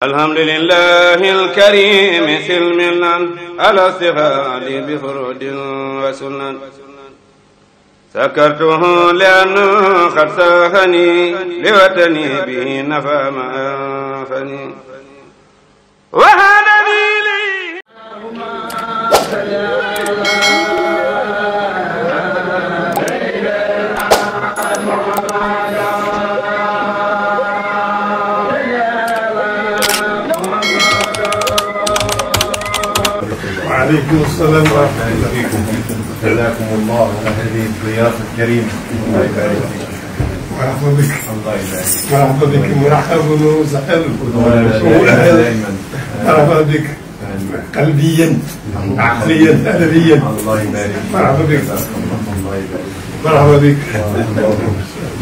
الحمد لله الكريم سلمنا على استفاد بفرود وسنن سكرته لأنه قد ساخني لوطني به نفى ما أنفني وهذا لي وعليكم السلام ورحمة الله وبركاته. جزاكم الله على هذه الضيافة الكريمة. الله يبارك فيك. مرحبا بك. الله يبارك فيك. مرحبا بك. مرحبا وسهلا. دائما. مرحبا بك. قلبيا عقليا ادبيا. الله يبارك فيك. مرحبا بك. الله يبارك فيك. مرحبا بك.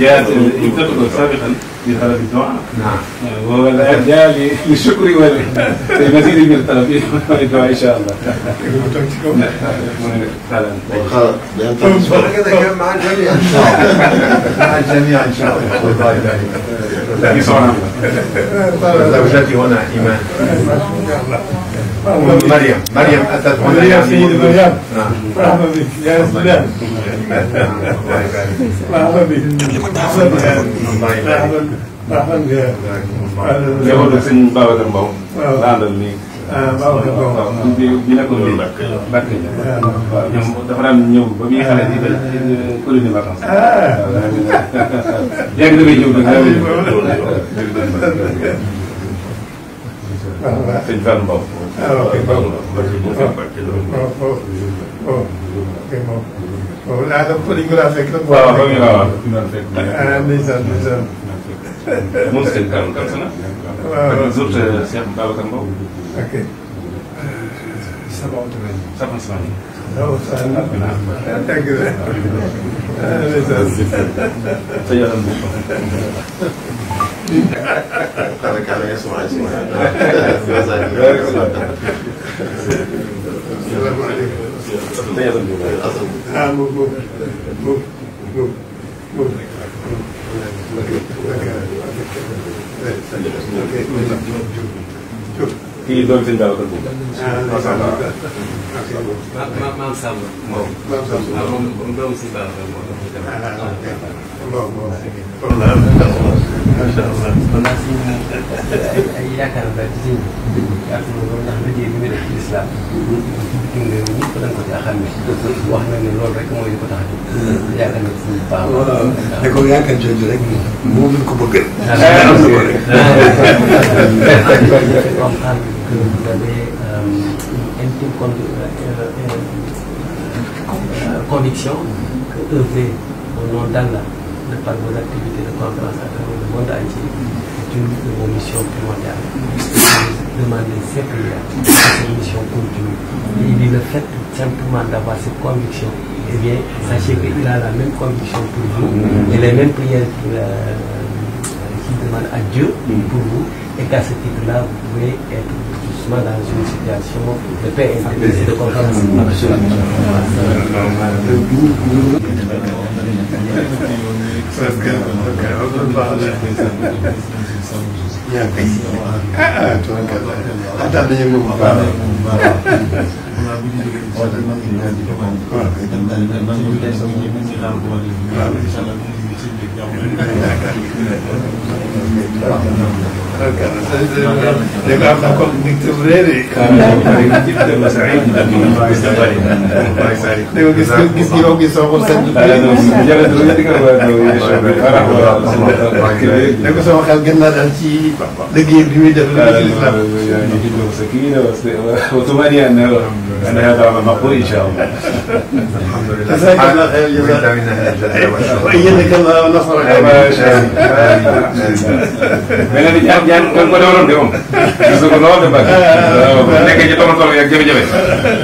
جاءت الكتب سابقا لطلب الدعاء. نعم. والآن جاء للشكر ولمزيد من الطلب والدعاء إن شاء الله. كذا كان مع الجميع إن شاء الله. مع الجميع إن شاء الله. الله يبارك فيك. زوجتي هنا إيمان. مريم أتت هنا. مريم مرحبا بك يا سلام. مرحبا بك. مرحبا بك. Jawab sëñ Babacar Mbow. la àndal nii. Babacar Mbow. bi nekkoon lii Mbacke waaw ñoom dafa daan ñëw ba muy xale di colonie vacances. yàgg dafay ñëw nag sëñ Fall Mbow. waaw ba muy waaw moom sëñ Kane Kane sana. waaw ak zut Cheikh Babacar Mbow. ok. Sapan Sani. sa yaram bi. kii doon sëñ Babacar Mbow. maam Samba. moom doomu si Babacar moo kon nag suñu ay yaakaar naa ci suñu yaakaar naa ndax liggéey bi muy def ci lislaam bitim réew ñëpp dañ ko caa xàmme wax na ne loolu rek mooy li ko tax a jóg yaakaar naa suñu baax ne ko yaakaar jooju rek moo gën ko bëgg. que vous avez une intime conviction que œuvrer au nom d'Allah de par vos activités de conférence à travers le monde entier est une de vos missions primordiales. Demandez ces prières, cette mission continue. Et il dit le fait simplement d'avoir cette conviction, eh bien, sachez qu'il a la même conviction pour vous et les mêmes prières qu'il demande à Dieu pour vous, et qu'à ce titre-là, vous pouvez être justement dans une situation de paix intérieure et de confiance. أنا هذا مقبول إن شاء الله. جزاك الله خير. وأيدك الله ونصرك. ما شاء الله. mais nag jaan jaan da nga ko doon de moom. gis nga ko lool de Mbacke. waaw bu nekkee ci toolu tool yeeg jafe-jafe.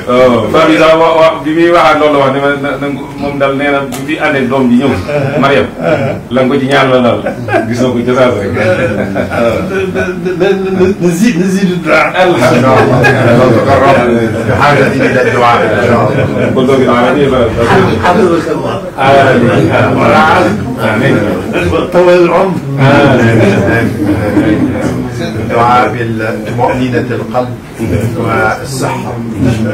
waaw Fatou Issa bi muy waxaat loolu la wax ne ma moom daal nee na bu fi àndee doom ji ñëw. Mariam la nga ko ci ñaan la daal gis nga ko ca saa rek. نزيد الدعاء. حاجة إلى الدعاء إن شاء الله. كل ذلك العالمية حفظك الله. آمين. طول العمر. آمين. الدعاء بالطمأنينة القلب والصحة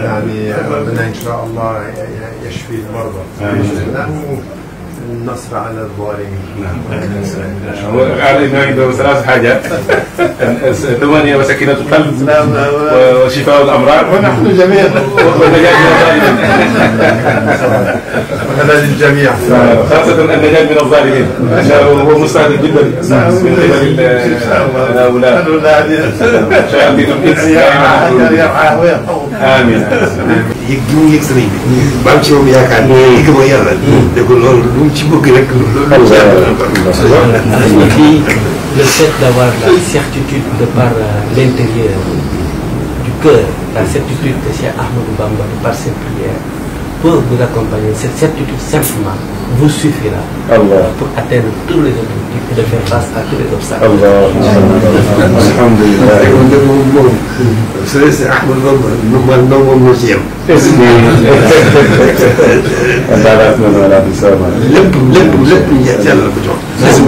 يعني ربنا إن شاء الله يشفي المرضى النصر على الظالمين. علينا عنده ثلاث حاجات: ثمانية وسكينة القلب وشفاء الأمراض ونحن جميعا والنجاة من الظالمين. وهذا للجميع خاصة النجاة من الظالمين. هو مستعد جدا من قبل هؤلاء شياطين الإنس يرعاه ويرحمه. آمين. yëg gi mu yëg sëriñ bi. ba am ci moom yaakaar ne yëg ma yàlla. ne ko loolu lu mu ci bëgg rek loolu. Le fait d'avoir la certitude de par l'intérieur du cœur, la certitude que Cheikh Ahmadou Bamba de par ses prières peut vous accompagner. Cette certitude simplement vous suffira pour atteindre tous les objectifs et de faire face à tous les obstacles. alhamdulilah. Sëriñ Ahmadou Bamba moom moo ci yem. lépp yàlla la ko jox.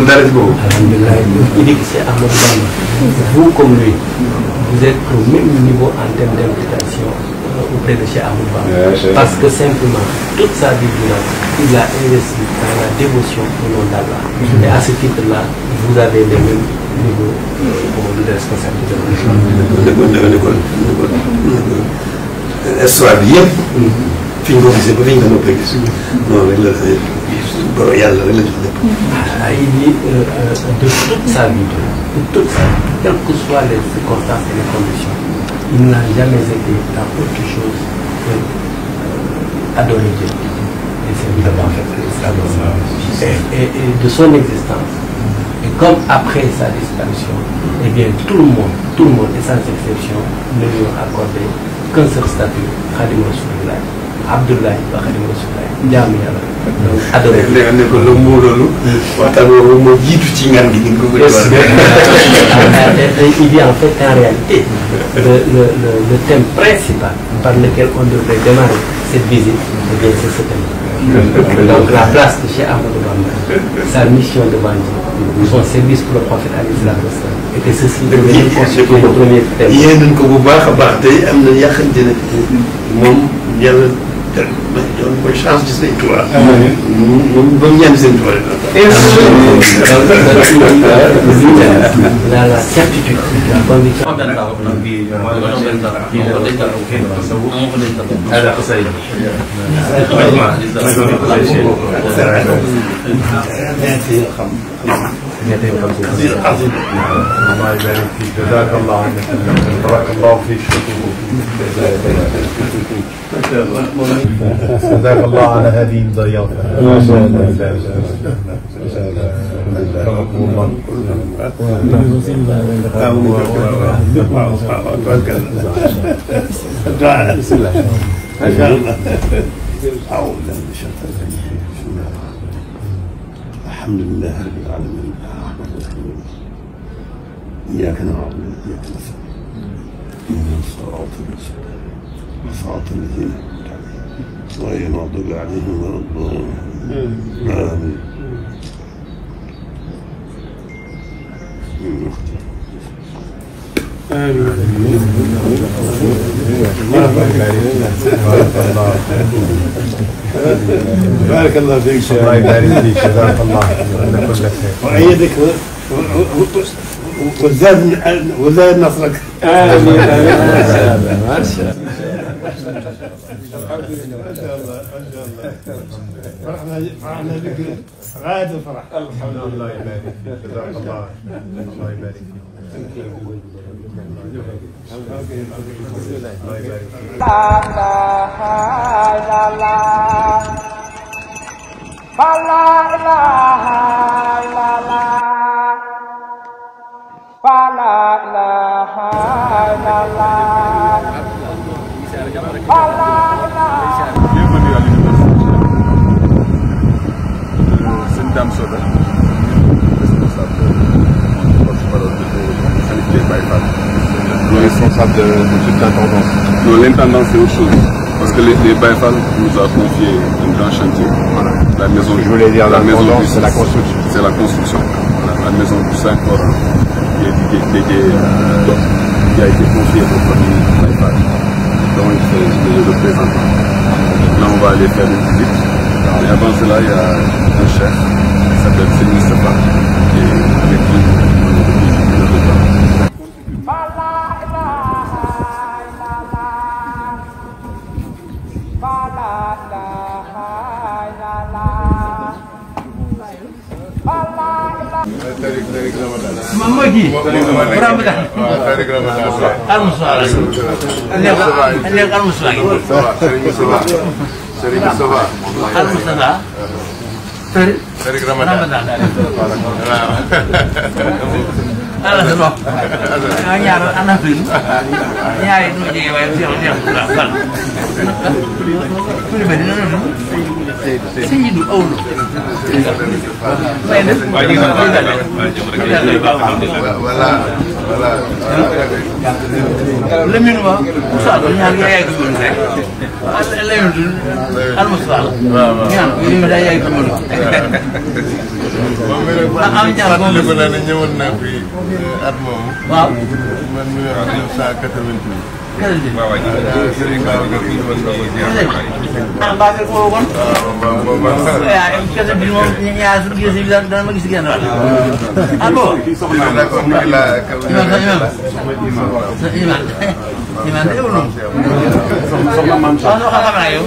dara ci boobu. Alhamdulillah, il dit que c'est Ahmadou Bamba. Vous comme lui, vous êtes au même niveau en termes d'implication auprès de Cheikh Ahmadou Bamba. Parce que simplement, toute sa vie il a investi dans la dévotion au nom d'Allah. Et à ce titre-là, vous avez les mêmes niveaux de responsabilité. Histoire bi yëpp. fi ñu ko gisee ba fi ñu ko noppee gis. noonu rek la borom yàlla rek la jox lépp. Il dit de toute sa vie, quelles que soient les circonstances et les conditions, il n'a jamais été dans autre chose que adorer Dieu et servir le prophète. Et de son existence, et comme après sa disparition, eh bien tout le monde, et sans exception, ne lui ont accordé qu'un seul statut, Khadim Rasulullah, Abdoulaye wa Khadim Rasulullah, jaamu Yàlla. Donc adoré. léegi ne ko loolu moo loolu. waxtaan boobu moo jiitu ci ngan gi ni nga ko bëgg Il dit en fait en réalité le thème principal par lequel on devrait démarrer cette visite, eh bien c'est ce thème. Donc la place de Cheikh Ahmadou Bamba, sa mission devant Dieu, son service pour le prophète alayhi salatu wassalam, et que ceci devait constituer le premier thème. yéen nañ ko bu baax a baax tey am na yàqante ne moom yàlla doon mooy chance ci Sëñ Tuubaa. moom ba mu ñaan Sëñ Tuubaa la certitude, la conviction. الله يبارك فيك جزاك الله عنك بارك الله فيك جزاك الله على هذه الضيافة ما شاء الله الحمد لله رب العالمين الرحمن الرحيم إياك نعبد وإياك نستعين اهدنا الصراط المستقيم صراط الذين أنعمت عليهم غير المغضوب عليهم ولا الضالين آمين بارك الله فيك الله يبارك فيك جزاك الله عنا كل خير وأيدك وزاد نصرك آمين ما شاء الله فرحنا بك غاية الفرح الحمد لله الله يبارك فيك جزاك الله الله يبارك فيك الله يبارك فيك Bienvenue à l'université. C'est une dame Soda, responsable porte-parole de Khalif des Baye Fall. Le responsable de toute l'intendance. Non, l'intendance c'est autre chose. Parce que les Baye Fall nous a confié un grand chantier. Voilà. La maison, je voulais dire la maison c'est la construction. C'est la construction. Voilà. La maison du Saint-Coran. qui est dédié qui a été confié aux familles Baïfal. Donc je le présente. Là on va aller faire une visite. Mais avant cela il y a un chef qui s'appelle Seyni Moustapha qui est avec lui depuis une heure de temps. Mamaki, Ramadan. Al-Musawar. Al-Musawar. Al-Musawar. Tarik Ramadan. Ala sebab. Nyar anak tu. Nyari tu je dia berapa. Boleh benda tu. Sini dulu awal. Lemin wa, usah nyari ayah kebun saya. Lemin al-Musawar. Yang ini ayah kebun. Am ñaar ko ko la ñewon na fi at mom waaw man mi wax 1988 waaw Serigne Babacar fi won ko ah Babacar ko won ya kese bi mom ñaar su gis bi dana ma gis genn wal ah bon la ko la imam de wonu soxna man sa no xam na yow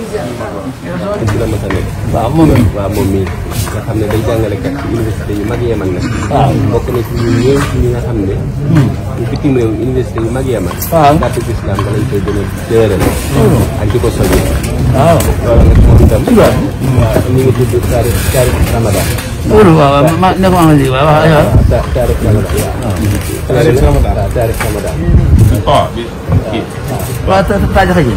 waaw moom mi nga xam ne day jàngale kat ci université yu mag yeemal na waaw bokk na ci ñu ñëw ci ñi nga xam ne bitim réew université yu mag yeemal kàddu islam da lañ koy gën a déeral ak di ko soññee waaw loolu nag moom itam ñu ngi tudd taarix Ramadan waaw ma ne ko am li waaw taarix Ramadan waaw taarix Ramadan waaw ta jaxé léegi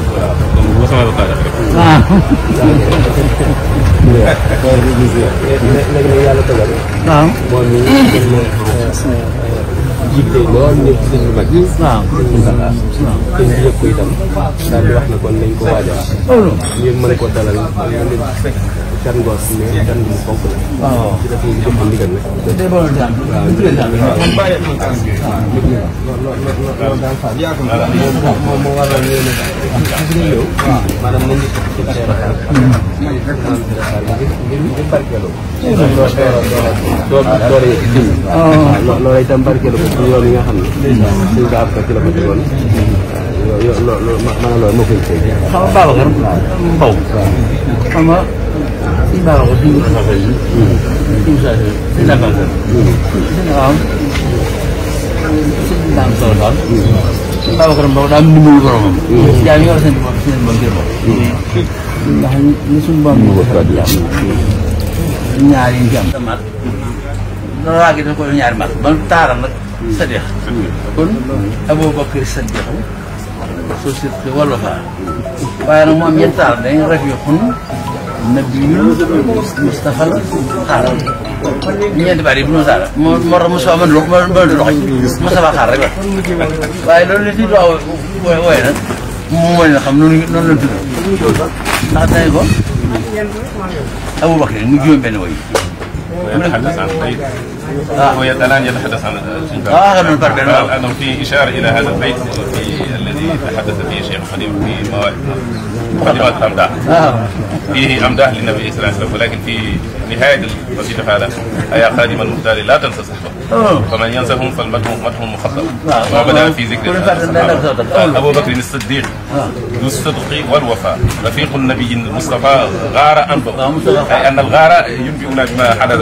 nag yàlla dogal waaw moom mi jiite lool nekk sëñ bu mag yi waaw sëñ bi yëpp ko itam daal di wax na kon nañ ko waajal ngeen mën ko dalal gan ngoos mais gan bu fonk la waaw ci def ñu jox ndigal nag loolu daal fa moom moo waral ñu ne ñëw maanaam nañu ci ngir barkeeloo doole loolu itam barkeeloo ko ci yoon yi nga xam ne suñ ko abka ci la ko tegoon loolu maanaam loolu moo koy tey xam nga Babacar Mbow xam nga si Babacar duñu xasal yi duñu xasal si la Babacar waaw si daan solo daal Babacar Mbow daa ndimbal boromam yaa ngi war seen bopp ngir bopp ndax ni suñu borom ñu ko ñaar yi am mat loolaa gi da ko ñaari mat ba taaram nag Sadiq kon Aboubacar Sadiq société wala fa waaye nag mu am ñetti taar dañ rafiqun nabiyul Mustafa xaaral ñeenti baat yi bu ñu saara moo tax Moussa man loxo ma doxañ Moustapha xaar rek la waaye loolu li ci dox wooye nag moom mooy na xam noonu la tudd ndax dañ ko Aboubacar mu juróom benn woy ويتحدث عن البيت هو الآن يتحدث عن أنه في إشارة إلى هذا البيت الذي تحدث فيه الشيخ الخليل في مقدمات الأمداح فيه أمداح للنبي صلى الله عليه وسلم ولكن في نهاية القصيدة هذا أيا خادم المختار لا تنسى صحبه فمن ينسهم فالمدح مخطط وبدأ في ذكر أبو بكر الصديق ذو الصدق والوفاء رفيق النبي المصطفى غار أنبأ أي أن الغار ينبئنا بما حدث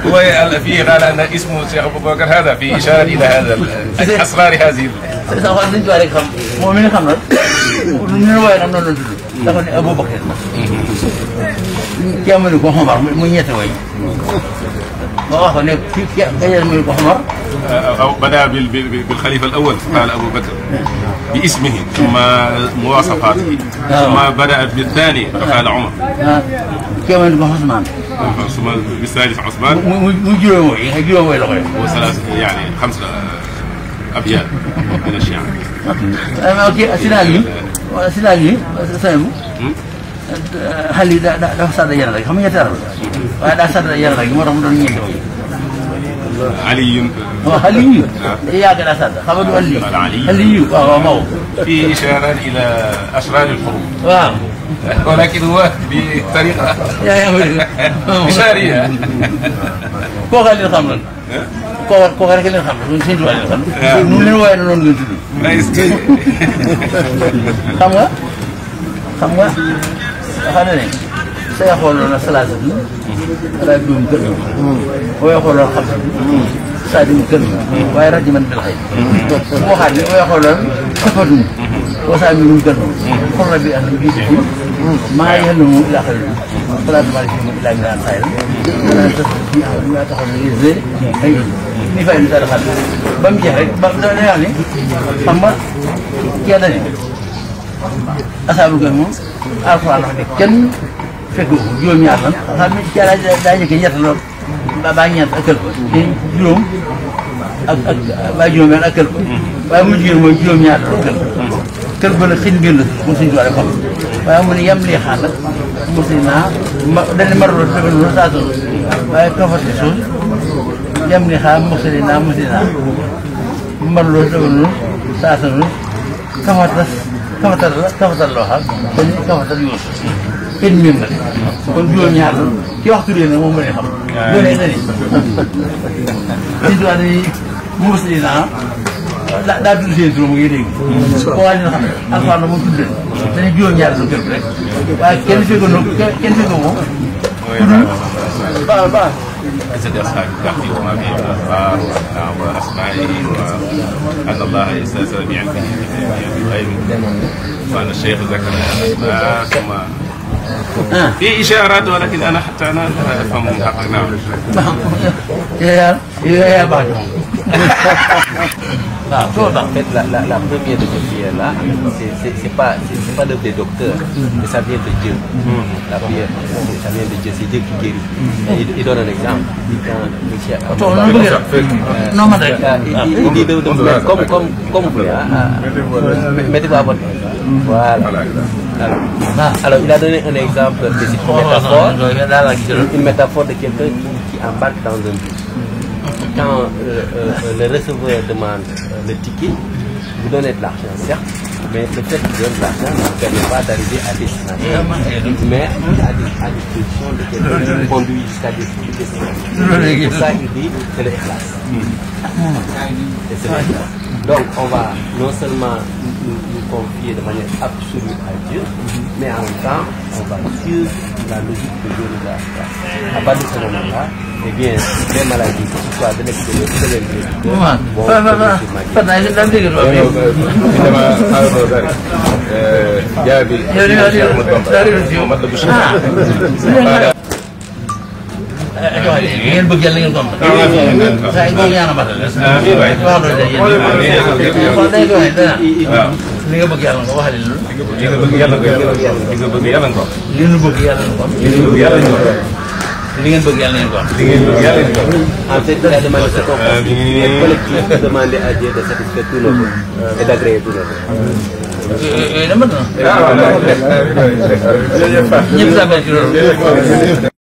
وفيه قال أن اسمه الشيخ أبو بكر هذا في إشارة إلى هذا أسرار هذه مؤمن خمر من وين أمنا لكن أبو بكر كم يكون حمر من يتوي ما أخذ كيف يكون حمر بدأ بالخليفة الأول قال أبو بكر باسمه ثم مواصفاته ثم بدأ بالثاني فقال عمر كم يكون عثمان ثم بالثالث عثمان مجيوه وثلاث يعني 5 أبيات من الشيعة. اوكي سلاجي سامو هل دا صار يانا خم يتر دا صار يانا ما رم دون ني علي علي إياك الأسد خبر علي وهو موت فيه إشارة إلى أسرار الحروب ولكن هو بطريقة إشارية كوكا اللي خمرن كوكا اللي خمرن نسيت ولا خمرن من وين نون نسيت خمرة خلنا سيقولون ثلاثة رجل كرم ويقولون خمسة سادم كرم ويرجمن بالخير ويقولون كفر وسامي كرم قل بأهل بيته ما يهلهم إلى آخر فلا تبارك إلا من الخير ولا تستطيع ما تخرج الزي نفعل مثال خلق بمجهرك بمجهرك يعني أما كيادني أصحاب الكرم القرآن كن fekk juróom ñaar lan xam ne ci yàlla daa njëkk ñett lool baa ñeent ak kël ko juróom ak baa juróom ñaar ak kël ko waaye mu jigéen mooy juróom ñaar ak kël ko kël ba nag xin biir la mu suñu doole xam waaye mu ne yem lii xaar nag mu si naa dañ ne maraloo tëbaloon saa soon waaye kafati suuf yem lii xaar mu si naa maraloo tëbaloon saa soon kafatal loo xam dañ kafatal yoon kenn miin na kon juróom-ñaar la ki waxtu leen nag moom la xam. waaw loolu yëpp dañuy muus li naa daa tudd seen tur mu ngi dégg. koo xam ne xam alxuraan la moom tudd leen dañuy juróom-ñaar la kër rek waaye kenn fekkoon moom. baax baax. أسد أصحاب الكهف وما به من الأخبار وأسمائه وأن الله يستأثر بعلمه بغيره وأن الشيخ ذكر الأسماء ثم في إشارات ولكن أنا حتى أنا لا أفهم حقا. نعم. يا بعد. En fait, la première de ces prières-là, c'est pas l'œuvre des docteurs, mais ça vient de Dieu. La prière, ça vient de Dieu, c'est Dieu qui guérit. Il donne un exemple. Il dit de vous mettre comme vous voulez. Mettez-vous à votre. Voilà. Alors, il a donné un exemple une métaphore de quelqu'un qui embarque dans un bus. Quand le receveur demande le ticket, vous donnez de l'argent, certes, mais le fait de donner de l'argent ne vous permet pas d'arriver à destination, mais à disposition de quelqu'un qui conduit jusqu'à destination. C'est pour ça qu'il dit c'est le classe. Et c'est le classe. Donc on va non seulement nous confier de manière absolue à Dieu, mais en même temps, on va suivre la logique que Dieu nous a faite. À partir de ce moment-là, eh bien, les maladies, que ce soit de l'extérieur ou de l'intérieur, ngeen bëgg yàlla ngeen ko am. saa yi boobu ñaana matal la. waaw li nga bëgg yàlla nga waxale loolu. li nga bëgg yàlla nga bëgg yàlla nga ko. li nga bëgg yàlla nga ko am. li nga bëgg yàlla nga ko. li ngeen bëgg yàlla ngeen ko am. li ngeen bëgg yàlla ngeen ko am. En fait, la demande c'est collectif de demander à Dieu de satisfaire tous nos vœux et d'agréer tous nos vœux. yooyu dama doon. ñëpp saa mel ci loolu.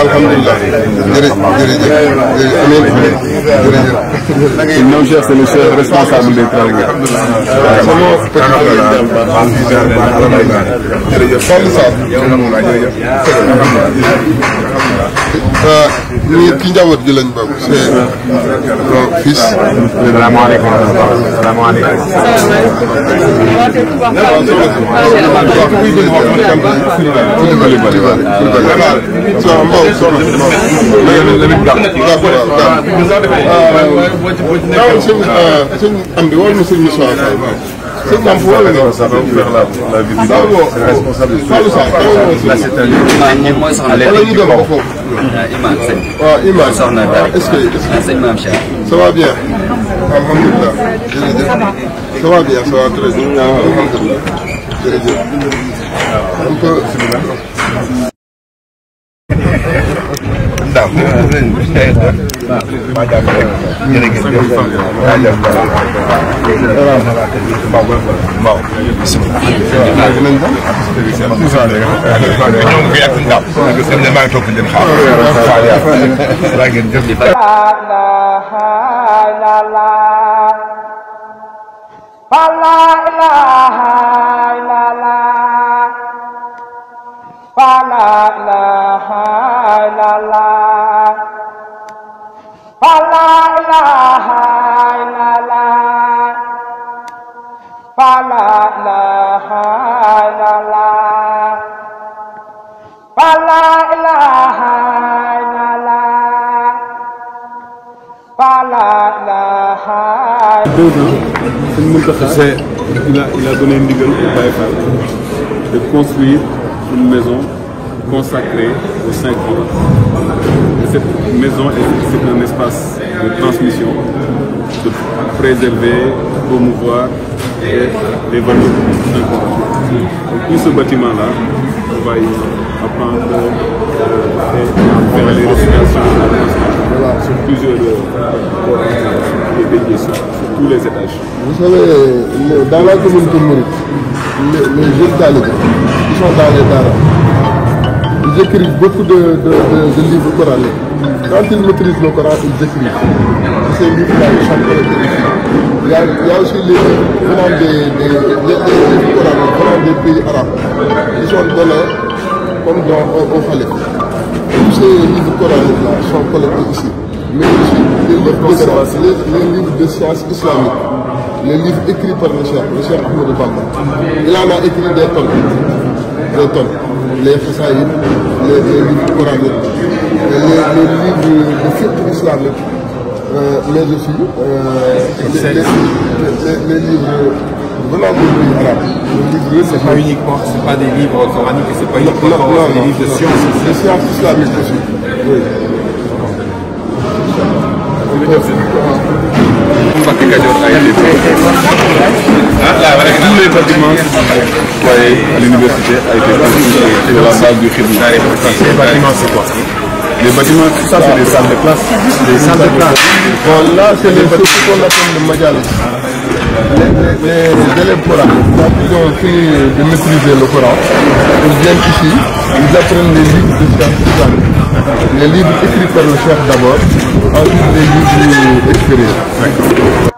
alhamdulilah jërëjëf amiin non chef c'est le chef responsable des travailleurs. jërëjëf Fall Sarr ñii ci njaboot gi lañ bokk c'est mon fils. salaamaaleykum. salaamaaleykum. sëñ am bi wala sëñ Moussa Fall sëñ am wala nga faire la visite responsable mooy soxna wala ñu dem ba foofu Iman sëñ waaw Iman soxna est-ce que sëñ Mame Cheikh ça va bien alhamdulilah jërëjëf ça va bien ça va très bien alhamdulilah jërëjëf on peut Il a donné une ndigal au Baye Fall de construire une maison consacrée aux Saint Coran. Cette maison c'est un espace de transmission, de préserver, promouvoir les valeurs du Saint Coran. Donc tout ce bâtiment-là, on va y apprendre et faire les récitations sur plusieurs dédiés sur tous les étages. Vous savez, dans la communauté mouride, les jeunes talibés, ils sont dans les daras. Ils écrivent beaucoup de livres coraniques. Quand ils maîtrisent le Coran, ils écrivent. Ces livres-là, ils sont collectés ici. Il y a aussi les livres venant des coraniques, venant des pays arabes. Ils sont donnés comme au Khalif. Tous ces livres coraniques-là sont collectés ici. Mais aussi les livres de sciences islamiques, les livres écrits par le Cheikh Ahmadou Bamba. Il en a écrit des tonnes. Les Khasaïd, les livres coraniques, les livres de fiqh islamique, mais aussi les livres venant des pays arabes. C'est pas uniquement, c'est pas des livres coraniques, c'est pas uniquement des livres de sciences. Les sciences islamiques aussi. Oui. Tous les bâtiments à l'université a été construit sur la base du Khidma. Les bâtiments, c'est quoi? Les bâtiments, tout ça, c'est des salles de classe. Des salles de classe. Bon, là, c'est ce qu'on appelle le Majalis. Les élèves coraniques, quand ils ont fini de maîtriser le Coran, ils viennent ici, ils apprennent les livres de sciences islamiques. Les livres écrits par le chef d'abord, ensuite les livres expérimentés.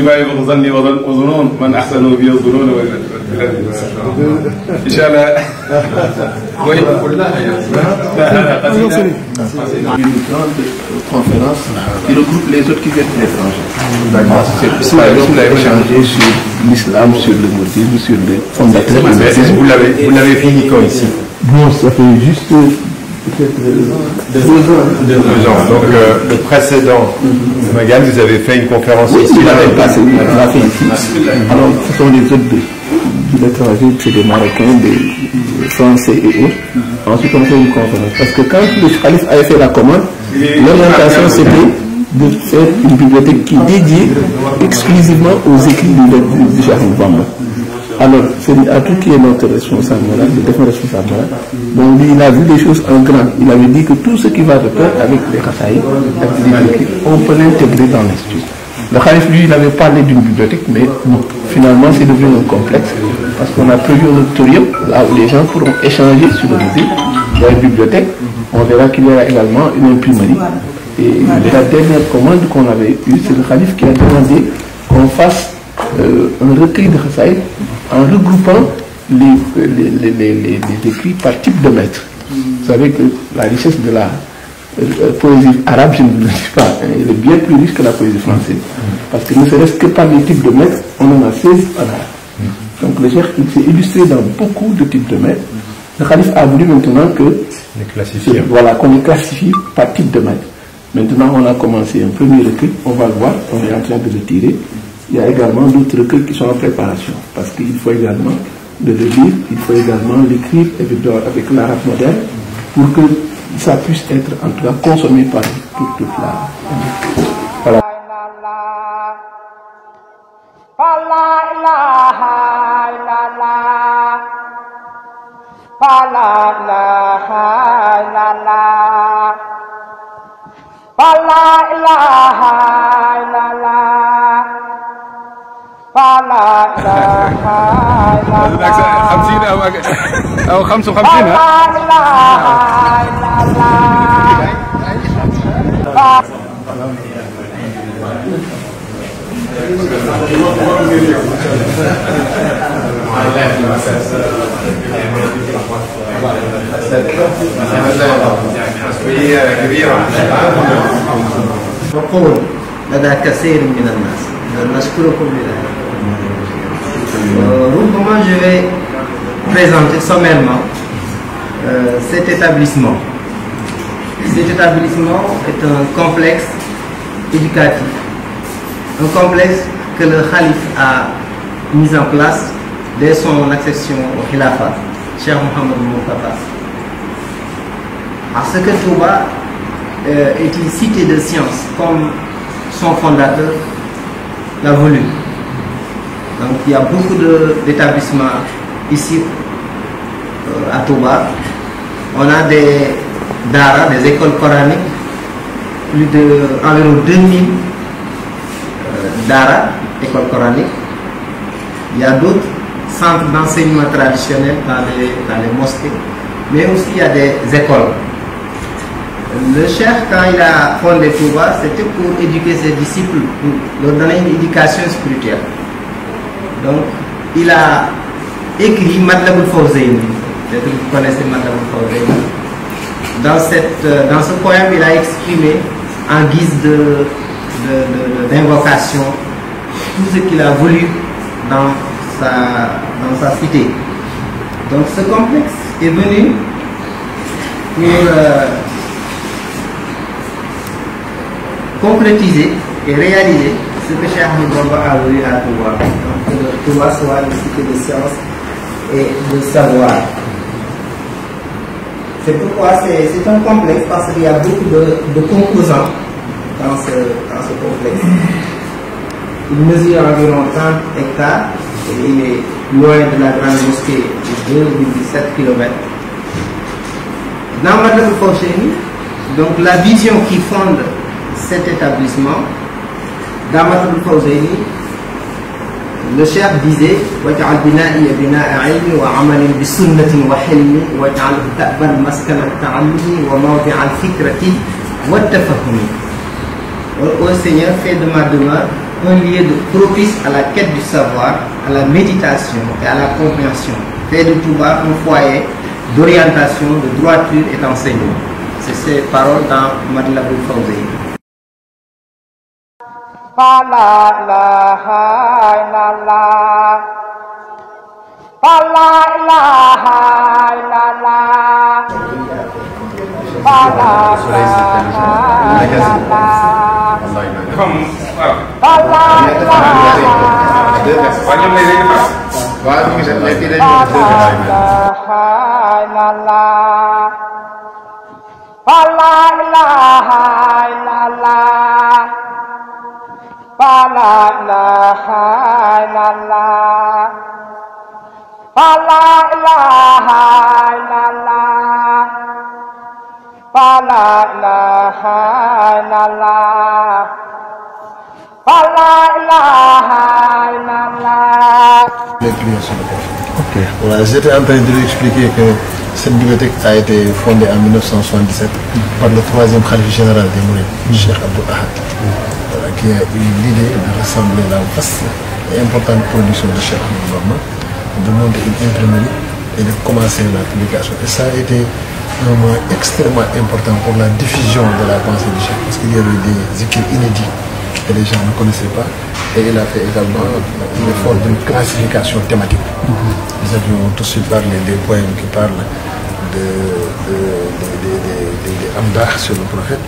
بما يبغض ظني وظنون من احسن بي الظنون ان شاء الله. Oui. Une grande conférence qui regroupe les autres qui viennent de l'étranger. C'est échanger sur l'islam, sur le mouridisme, sur les fondateurs. Vous l'avez fini quand ici? Bon, ça fait juste peut-être 2 ans. 2 ans. Donc le précédent, Magal, vous avez fait une conférence ici. Oui, il avait passé, il l'a fait ici. Alors, ce sont les autres de l'étranger, c'est des Marocains, des Français et autres. Ensuite, on fait une conférence. Parce que quand le Khalif avait fait la commande, l'orientation c'était de faire une bibliothèque qui est dédiée exclusivement aux écrits du Cheikh Bamba. Alors, c'est Atou qui est notre responsable moral, le défunt responsable moral. Donc, lui, il a vu des choses en grand. Il avait dit que tout ce qui va de pair avec les Khassaïs, on peut l'intégrer dans l'institut. Le Khalif, lui, il avait parlé d'une bibliothèque, mais bon, finalement, c'est devenu un complexe, parce qu'on a prévu un auditorium, là où les gens pourront échanger sur le musée. Il y a une bibliothèque, on verra qu'il y aura également une imprimerie. Et la dernière commande qu'on avait eue, c'est le Khalif qui a demandé qu'on fasse un recueil de Khassaïd en regroupant les écrits par type de maître. Vous savez que la richesse de la poésie arabe, je ne vous le dis pas, elle est bien plus riche que la poésie française. Parce que ne serait-ce que par les types de maîtres, on en a 16 en arabe. Donc le cheikh, il s'est illustré dans beaucoup de types de maîtres. Le Khalif a voulu maintenant que voilà, qu'on les classifie par type de maître. Maintenant, on a commencé un premier recueil, on va le voir, on est en train de le tirer. Il y a également d'autres recueils qui sont en préparation, parce qu'il faut également de le lire, il faut également l'écrire avec l'arabe moderne, pour que ça puisse être en tout cas consommé par toute la... Voilà. أو 55 نقول لدى كثير من الناس نشكركم لله. ربما je vais présenter sommairement cet établissement. Cet établissement est un complexe éducatif, un complexe que le Khalif a mis en place dès son accession au Khilafat, Cheikh Mohamed Moustapha. Parce que Touba est une cité de sciences, comme son fondateur l'a voulu. Donc il y a beaucoup d'établissements ici à Touba. On a des Dara, des écoles coraniques, environ 2000 Dara, écoles coraniques. Il y a d'autres centres d'enseignement traditionnels dans les mosquées, mais aussi il y a des écoles. Le cheikh, quand il a fondé Touba, c'était pour éduquer ses disciples, pour leur donner une éducation spirituelle. Donc, il a écrit Matlabul Fawzayni. Peut-être que vous connaissez Matlabul Fawzayni. Dans ce poème, il a exprimé en guise d'invocation tout ce qu'il a voulu dans sa cité. Donc, ce complexe est venu pour concrétiser et réaliser ce que Cheikh Ahmed Bamba a voulu à Touba. Que Touba soit une cité de science et de savoir. C'est pourquoi c'est un complexe, parce qu'il y a beaucoup de composants dans ce complexe. Il mesure environ 30 hectares et il est loin de la grande mosquée de 2,7 km. Dans Matlabul Fawzayni, donc la vision qui fonde cet établissement, dans Matlabul Fawzayni, le cheikh disait waj'al bina'i bina'a ilmi wa 'amalin bi sunnatin wa hilmi waj'al da'ban maskana at-ta'allumi wa mawdi'a al-fikrati wa at-tafahumi. Ô Seigneur, fais de ma demeure un lieu propice à la quête du savoir, à la méditation et à la compréhension. Fais de Touba un foyer d'orientation, de droiture et d'enseignement. C'est ces paroles dans Matlabul Fawzayni. La ilaha illallah, la ilaha illallah, la ilaha illallah. La ilaha illallah, fa la ilaha illallah, fa la ilaha illallah, fa la ilaha illallah. Les prières sur le prophète. Ok. Voilà, j'étais en train de lui expliquer que cette bibliothèque a été fondée en 1977 par le troisième khalife général des Mourides, Cheikh Abdou Ahad, voilà, qui a eu l'idée de rassembler la vaste et importante production de Cheikh Ahmadou Bamba, de monter une imprimerie et de commencer la publication. Et ça a été un moment extrêmement important pour la diffusion de la pensée du Cheikh, parce qu'il y avait des écrits inédits que les gens ne connaissaient pas. Et il a fait également l'effort d'une classification thématique. Nous avions tout de suite parlé des poèmes qui parlent des amdah sur le prophète,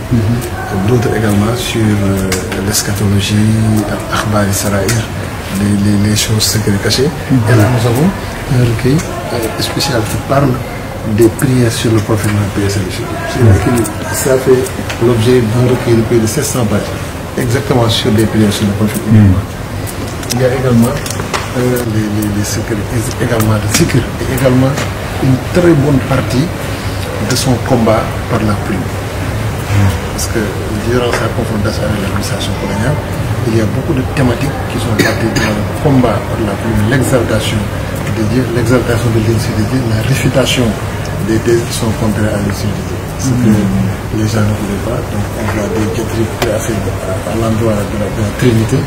d'autres également sur l'eschatologie, l'Akhbar al-Saraïr, les choses secrètes cachées. Et là, nous avons un recueil spécial qui parle des prières sur le prophète. Ça fait l'objet d'un recueil de 700 pages. Exactement sur des prières sur le prophète. Il y a également les secrets, également le zikr, et également une très bonne partie de son combat par la plume. Parce que durant sa confrontation avec l'administration coloniale, il y a beaucoup de thématiques qui sont parties dans le combat par la plume, l'exaltation de Dieu, l'exaltation de l'insu de Dieu, la réfutation des thèses qui sont contraires à l'insu de Dieu. Ce que les gens ne voulaient pas, donc on voit des diatribes à l'endroit de la Trinité,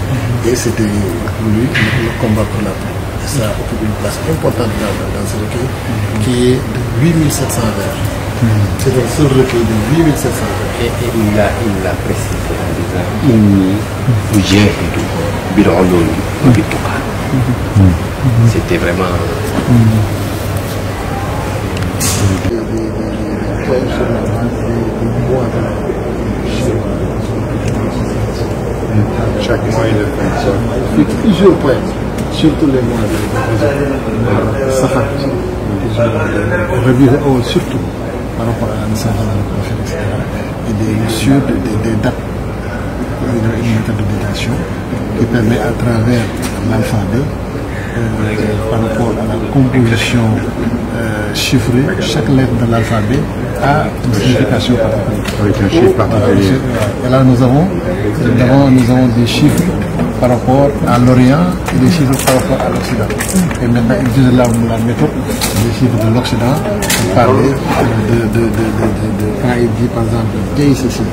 et c'était pour lui le combat pour la plume. Et ça occupe une place importante dans ce recueil, qui est de 8700 vers. C'est un seul recueil de 8700 vers. Et il l'a précisé en disant inni ujahidu bil ulumi wa bit tuqa. C'était vraiment chaque mois il fait plusieurs poèmes, surtout les mois de Safar, surtout par rapport à la naissance de la prophète, etc. Et des dates, une méthode de datation qui permet à travers l'alphabet, par rapport à la composition chiffrée, chaque lettre de l'alphabet a une signification particulière. Avec un chiffre particulier. Et là nous avons des chiffres par rapport à l'Orient et des chiffres par rapport à l'Occident. Et maintenant ils utilisent la méthode des chiffres de l'Occident pour parler de quand il dit par exemple J ceci.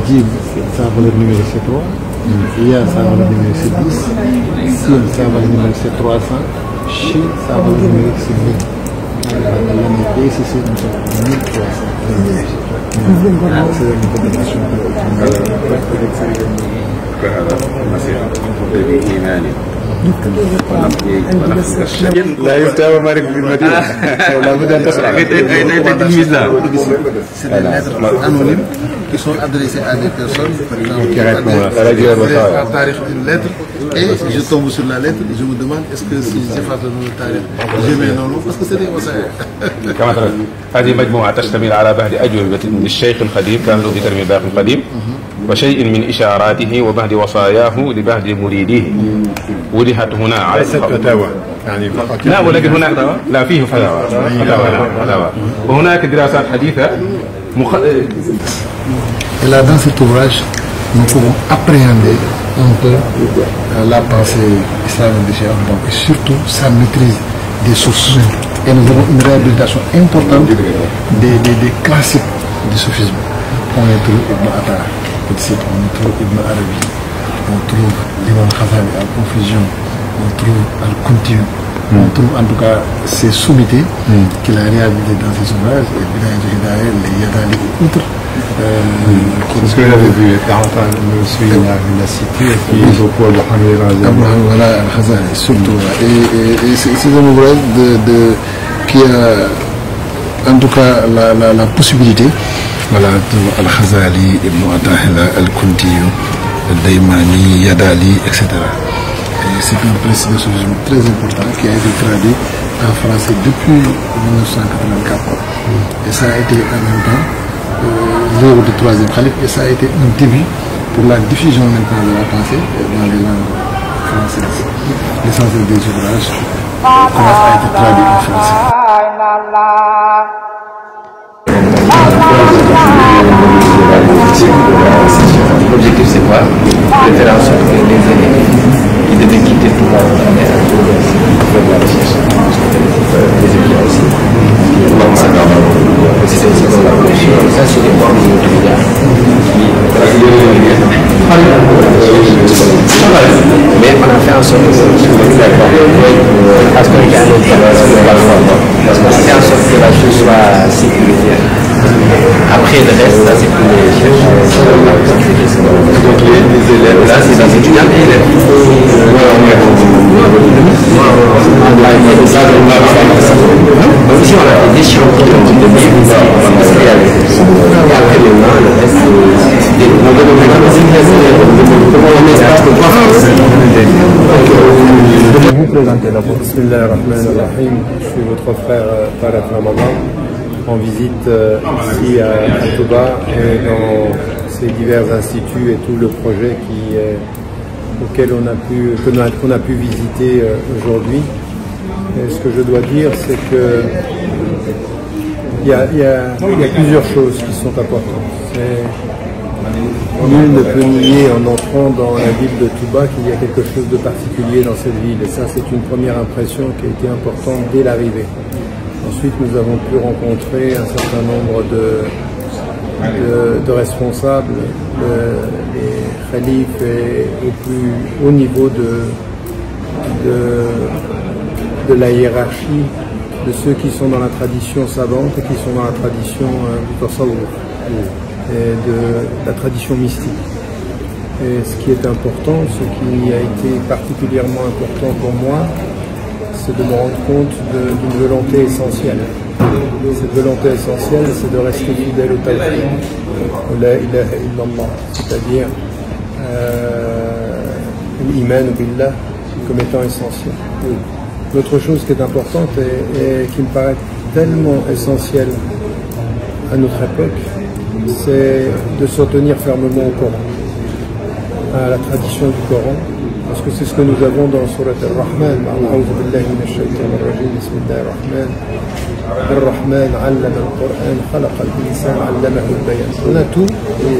J, sa valeur numérique c'est 3. Ya, sa valeur numérique c'est 10. Sin, sa valeur numérique c'est 300. Shin, sa valeur numérique c'est 1000. L'année J ceci, nous sommes 1300. C'est une combination لا يفتى مالك بالمدينة ولا بد أن تسمع. C'est des lettres anonymes qui sont adressées à des personnes, par exemple, qui répondent à tarif une lettre, et je tombe sur la lettre et je me demande est-ce que si j'efface le nom de tarif, je mets non, parce que c'est des conseils. كما هذه مجموعة تشتمل على بعض أجوبة من الشيخ القديم كان له في ترميم باقي القديم وشيء من إشاراته وبعض وصاياه لبعض مريديه وضحت هنا على ليست فتاوى يعني فقط لا ولكن هناك لا فيه فتاوى وهناك دراسات حديثة Et là, dans cet ouvrage, nous pouvons appréhender un peu la pensée islamique de Cheikh Ahmadou Bamba et surtout sa maîtrise des sources. Et nous avons une réhabilitation importante des classiques du soufisme. On y trouve Ibn Atta, on y trouve Ibn Arabi, on trouve l'Imam Khazali à confusion, on trouve Al-Kuntiyu, on trouve en tout cas ces sommités qu'il a réhabilité dans ses ouvrages, et les Yadali et autres. Parce que j'avais vu 40 ans, il a cité qui est beaucoup Voilà, Al-Khazali, surtout. Et c'est un ouvrage qui a en tout cas la possibilité, voilà, Al-Khazali, Ibn Attahila, Al-Kuntiyu, Al-Daymani, Yadali, etc. Et c'est un principe de soufisme très important qui a été traduit en français depuis 1984. Et ça a été en même temps l'œuvre du troisième khalife, et ça a été un début pour la diffusion maintenant de la pensée dans les langues françaises. l'essentiel des ouvrages commence à être traduit en français. L'objectif c'est quoi? De faire en sorte que les élèves qui devaient quitter le pouvoir de la mer faire de la recherche. Les étudiants aussi. Ça c'est les membres de l'État. Mais on a fait en sorte parce qu'on a fait en sorte que la chose soit sécuritaire. Après le reste, ça c'est pour les chercheurs. Donc les élèves, là c'est les étudiants et les élèves. Donc ici on a fait des chiens qui ont été mis, et après maintenant le reste Je vais vous présenter d'abord. Bismillah ar-Rahman ar-Rahim. Je suis votre frère Tarek Ramadan en visite ici à Touba et dans ces divers instituts et tout le projet auquel qu'on a pu visiter aujourd'hui. Et ce que je dois dire, c'est que il y a plusieurs choses qui sont importantes. Nul ne peut nier en entrant dans la ville de Touba qu'il y a quelque chose de particulier dans cette ville. Et ça, c'est une première impression qui a été importante dès l'arrivée. Ensuite, nous avons pu rencontrer un certain nombre de responsables, les khalifes et au plus haut niveau de la hiérarchie, de ceux qui sont dans la tradition savante et qui sont dans la tradition du tasawwuf et de la tradition mystique. Et ce qui est important, ce qui a été particulièrement important pour moi, c'est de me rendre compte d'une volonté essentielle. Cette volonté essentielle, c'est de rester fidèle au tawhid, la ilaha illallah, c'est-à-dire l'iman billah comme étant essentiel. L'autre chose qui est importante et qui me paraît tellement essentielle à notre époque, c'est de se tenir fermement au Coran, à la tradition du Coran, parce que c'est ce que nous avons dans Surat Ar-Rahman. A'udhu billahi minash shaytanir rajim, bismillahir rahman Ar-Rahman 'allama al-Qur'an, khalaqa al-insan 'allamahu al-bayan. On a tout,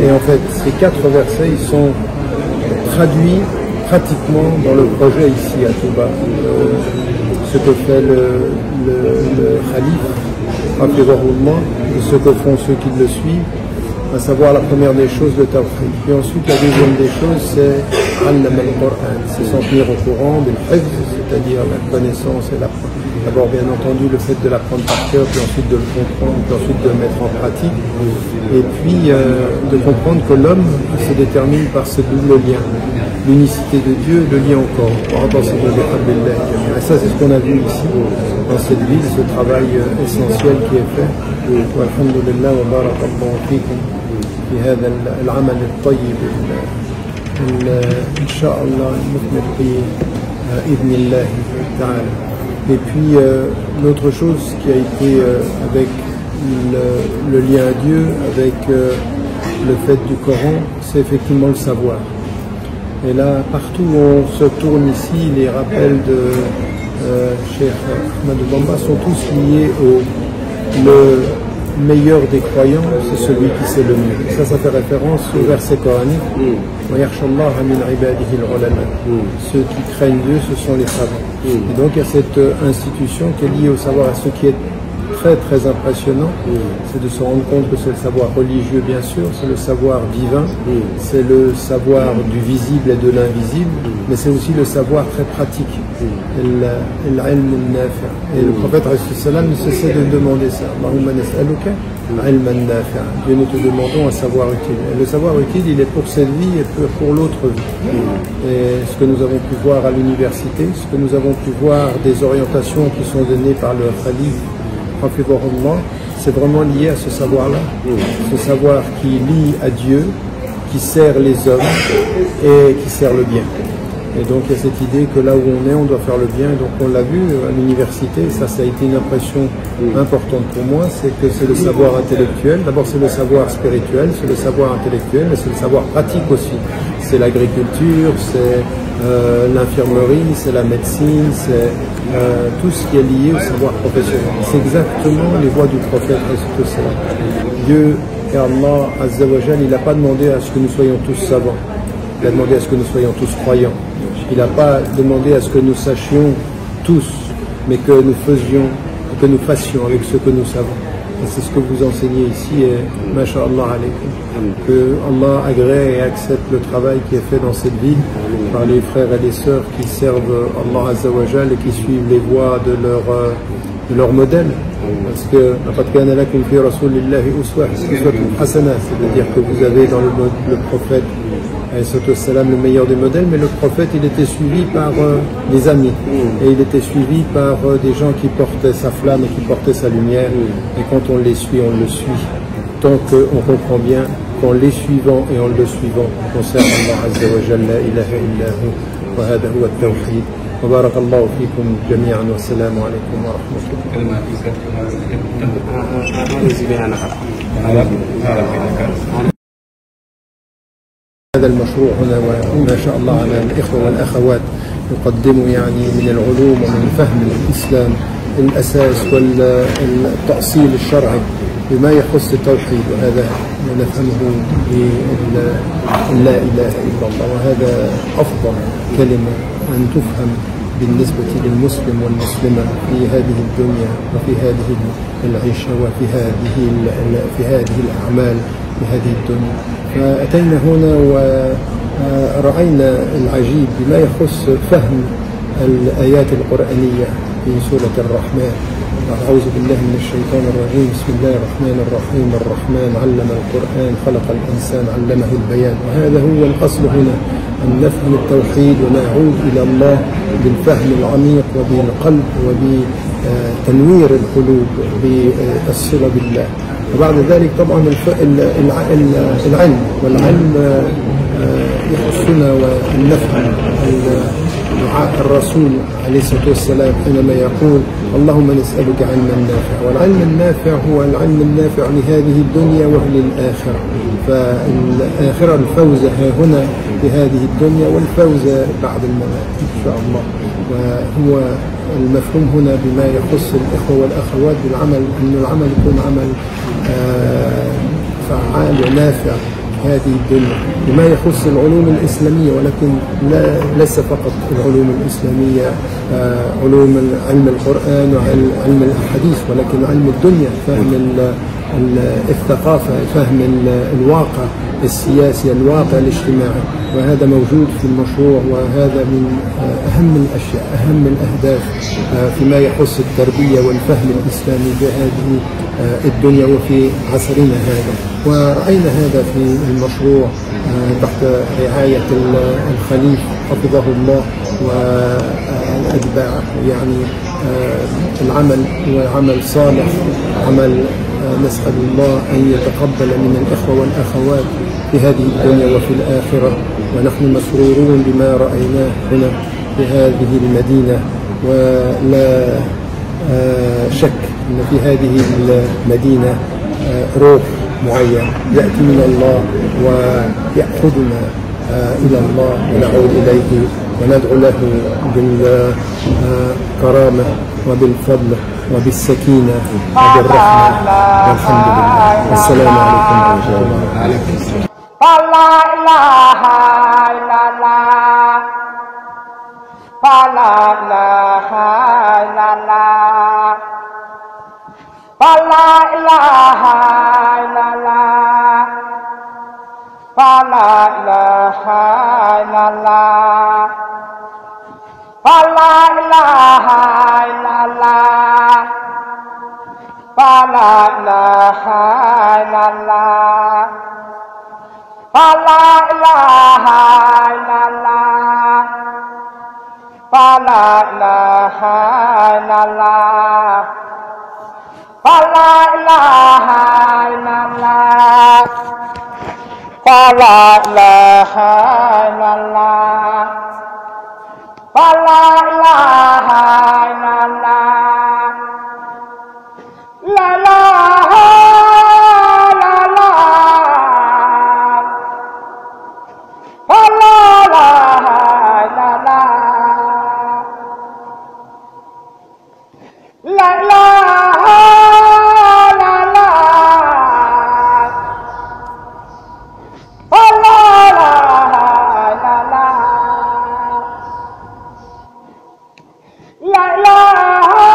et en fait, ces 4 versets, ils sont traduits pratiquement dans le projet ici à Touba. Ce que fait le Khalif, et ce que font ceux qui le suivent, à savoir la première des choses, le tawhid. Puis ensuite, la deuxième des choses, c'est Allama al-Qur'an, c'est s'en tenir au courant, c'est-à-dire la connaissance et l'apprendre. D'abord, bien entendu, le fait de l'apprendre par cœur, puis ensuite de le comprendre, puis ensuite de le mettre en pratique, et puis de comprendre que l'homme se détermine par ce double lien, l'unicité de Dieu et le lien au corps. Et ça, c'est ce qu'on a vu ici, dans cette ville, ce travail essentiel qui est fait. Walhamdulillah wa barakallahu fikum fi hada al-amal al-tayyib Inch'Allah nukmil bihi idnillah ta'ala. Et puis l'autre chose qui a été avec le lien à Dieu, avec le fait du Coran, c'est effectivement le savoir. Et là, partout où on se tourne ici, les rappels de Cheikh Ahmadou Bamba sont tous liés au le meilleur des croyants, c'est celui qui sait le mieux. Ça fait référence au verset coranique. Ceux qui craignent Dieu, ce sont les savants. Et donc il y a cette institution qui est liée au savoir. À ce qui est très très impressionnant, c'est de se rendre compte que c'est le savoir religieux bien sûr, c'est le savoir divin, c'est le savoir du visible et de l'invisible, mais c'est aussi le savoir très pratique. Et le prophète ne cessait de demander ça. Dieu, nous te demandons un savoir utile. Et le savoir utile, il est pour cette vie et pour l'autre vie. Et ce que nous avons pu voir à l'université, ce que nous avons pu voir des orientations qui sont données par le Khalif, c'est vraiment lié à ce savoir-là, ce savoir qui lie à Dieu, qui sert les hommes et qui sert le bien. Et donc il y a cette idée que là où on est, on doit faire le bien. Donc on l'a vu à l'université, ça a été une impression importante pour moi, c'est que c'est le savoir intellectuel. D'abord c'est le savoir spirituel, c'est le savoir intellectuel, mais c'est le savoir pratique aussi. C'est l'agriculture, c'est l'infirmerie, c'est la médecine, c'est tout ce qui est lié au savoir professionnel. C'est exactement les voies du prophète. Dieu et Allah Azza wa Jal, il n'a pas demandé à ce que nous soyons tous savants, il a demandé à ce que nous soyons tous croyants. Il n'a pas demandé à ce que nous sachions tous, mais que nous fassions avec ce que nous savons. Et c'est ce que vous enseignez ici, et masha'Allah alaykum. Que Allah agrée et accepte le travail qui est fait dans cette ville par les frères et les sœurs qui servent Allah Azza wa Jal et qui suivent les voies de leur modèle. Parce que c'est-à-dire que vous avez dans le prophète le meilleur des modèles, mais le prophète il était suivi par des amis et il était suivi par des gens qui portaient sa flamme et qui portaient sa lumière, et quand on les suit, on le suit tant qu'on comprend bien qu'en les suivant et en le suivant on sert Allah Azza wa Jalla, la ilaha illahu wa hada huwa at-tawhid. وبارك الله فيكم جميعا والسلام عليكم ورحمة الله. هذا المشروع هنا وما شاء الله على الإخوة والأخوات يقدموا يعني من العلوم ومن فهم الإسلام الأساس والتأصيل الشرعي بما يخص التوحيد، وهذا نفهمه لا إله إلا الله، وهذا أفضل كلمة أن تفهم بالنسبة للمسلم والمسلمة في هذه الدنيا وفي هذه العيشة وفي هذه الأعمال في هذه الدنيا. فأتينا هنا ورأينا العجيب بما يخص فهم الآيات القرآنية في سورة الرحمن. أعوذ بالله من الشيطان الرجيم. بسم الله الرحمن الرحيم. الرحمن علم القرآن خلق الإنسان علمه البيان. وهذا هو الأصل هنا، أن نفهم التوحيد ونعود إلى الله بالفهم العميق وبالقلب وبتنوير القلوب بالصلة بالله. وبعد ذلك طبعا العلم والعلم يخصنا، ونفهم دعاء الرسول عليه الصلاة والسلام حينما يقول اللهم نسألك علما نافعا، والعلم النافع هو العلم النافع لهذه الدنيا وللآخرة. فالآخرة الفوز ها هنا في هذه الدنيا والفوز بعد الممات إن شاء الله. وهو المفهوم هنا بما يخص الإخوة والأخوات بالعمل، أن العمل يكون عمل فعال ونافع هذه الدنيا بما يخص العلوم الإسلامية، ولكن ليس فقط العلوم الإسلامية، علوم علم القرآن وعلم الأحاديث، ولكن علم الدنيا، فهم الثقافة، فهم الواقع السياسي، الواقع الاجتماعي. وهذا موجود في المشروع، وهذا من أهم الأشياء، أهم الأهداف فيما يخص التربية والفهم الإسلامي في هذه الدنيا وفي عصرنا هذا. ورأينا هذا في المشروع تحت رعاية الخليفة حفظه الله والأتباع. يعني العمل هو عمل صالح، عمل نسأل الله أن يتقبل من الإخوة والأخوات في هذه الدنيا وفي الآخرة. ونحن مسرورون بما رأيناه هنا في هذه المدينة، ولا شك أن في هذه المدينة روح معين يأتي من الله ويأخذنا إلى الله ونعود إليه وندعو له بالكرامة وبالفضل وبالسكينة وبالرحمة والحمد لله. والسلام عليكم ورحمة الله وبركاته. فلا إله إلا الله، فلا إله إلا الله، فلا إله إلا الله، فلا إله إلا الله، فلا إله إلا الله، فلا إله إلا الله، فلا إله إلا الله، فلا إله إلا الله، فلا إله إلا الله، فلا إله إلا الله، فلا إله إلا الله، لا إله إلا الله، فلا إله إلا La ilaha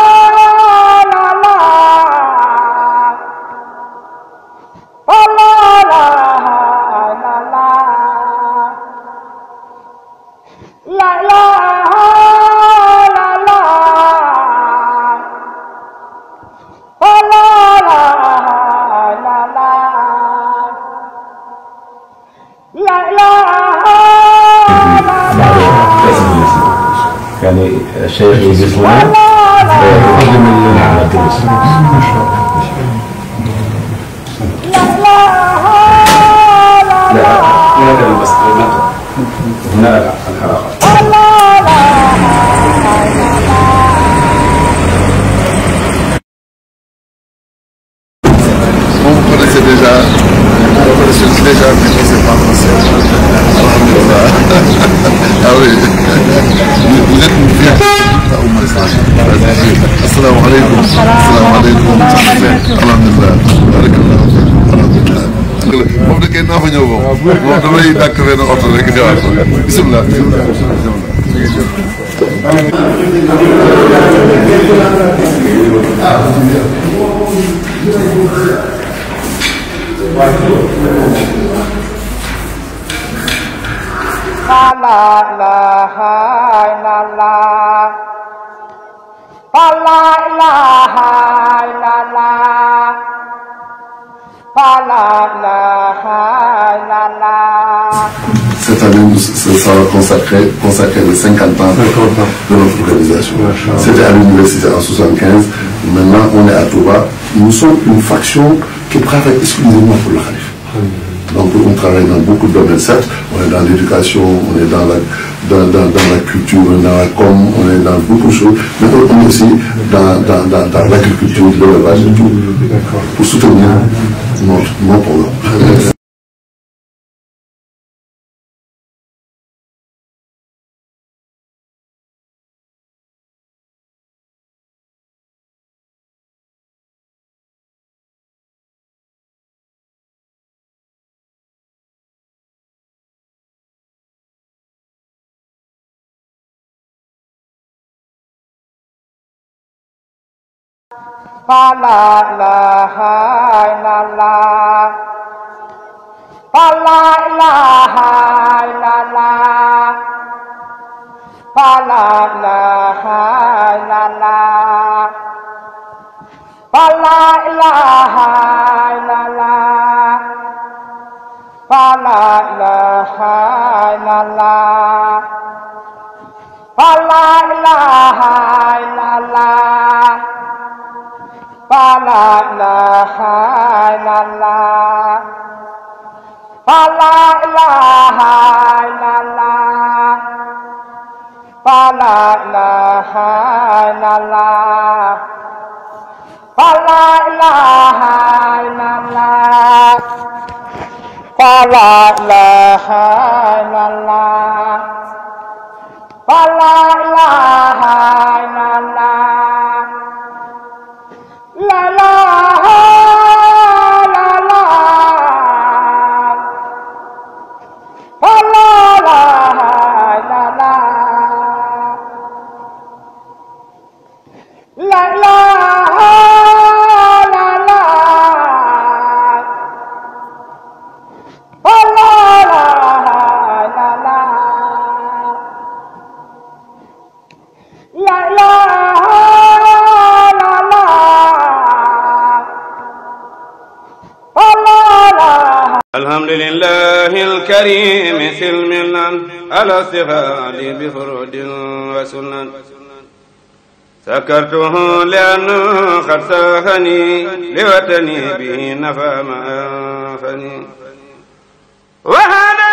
يعني الشيخ يجلس لنا ويقدم لنا على الدروس. لا بس هنا الحلقة. Vous connaissez déjà, mais c'est pas français. Alhamdulillah. Ah oui. Vous êtes une fierté. Assalamu alaikum. Assalamu alaikum. Alhamdulillah. Barakallah. Alhamdulillah. moom da kenn naa fa ñëw moom. moom damay dàkk benn oto rek ñëwaat ko. Bismillah. Cette année, ça sera consacré les 50 ans de notre organisation. C'était à l'université en 75. Maintenant, on est à Touba. Nous sommes une faction qui travaille exclusivement pour le Khalif. Donc, on travaille dans beaucoup de domaines. Certes, on est dans l'éducation, on est dans la culture, on est dans la com, on est dans beaucoup de choses. Mais on est aussi dans l'agriculture, l'élevage et tout. Pour soutenir notre programme. La ilaha illallah. La ilaha illallah. La ilaha illallah. La ilaha illallah. La ilaha illallah. La ilaha illallah. La ilaha illallah. La ilaha illallah. La ilaha illallah. La ilaha illallah. La ilaha illallah. La ilaha illallah. La ilaha الحمد لله الكريم سلمنا على استفاد بفرود وسنن سكرته لأنه قد ساهني لوطني به نفى ما أنفني وهذا